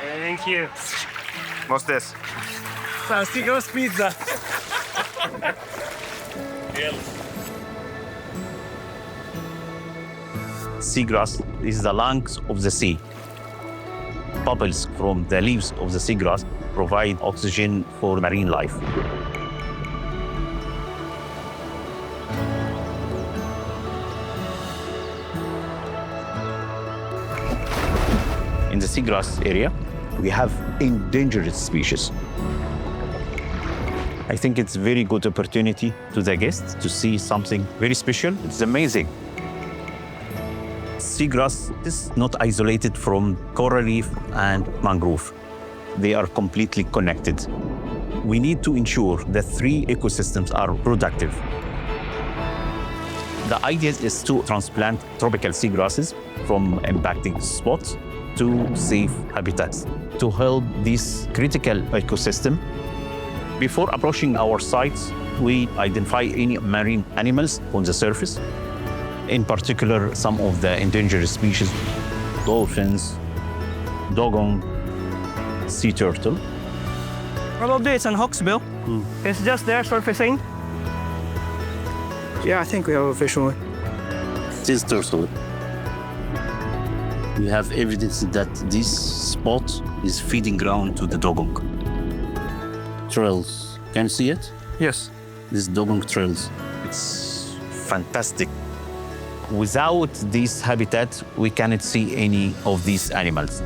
Thank you. What's this? Seagrass pizza. Seagrass is the lungs of the sea. Bubbles from the leaves of the seagrass provide oxygen for marine life. In the seagrass area, we have endangered species. I think it's a very good opportunity to the guests to see something very special. It's amazing. Seagrass is not isolated from coral reef and mangrove. They are completely connected. We need to ensure that three ecosystems are productive. The idea is to transplant tropical seagrasses from impacting spots to safe habitats to help this critical ecosystem. Before approaching our sites, we identify any marine animals on the surface, in particular some of the endangered species, dolphins, dugong, sea turtle. Probably it's an hawksbill. It's just there surfacing. Yeah, I think we have a visual. It is turtle. We have evidence that this spot is feeding ground to the dugong. Trails. Can you see it? Yes. These dugong trails. It's fantastic. Without this habitat, we cannot see any of these animals.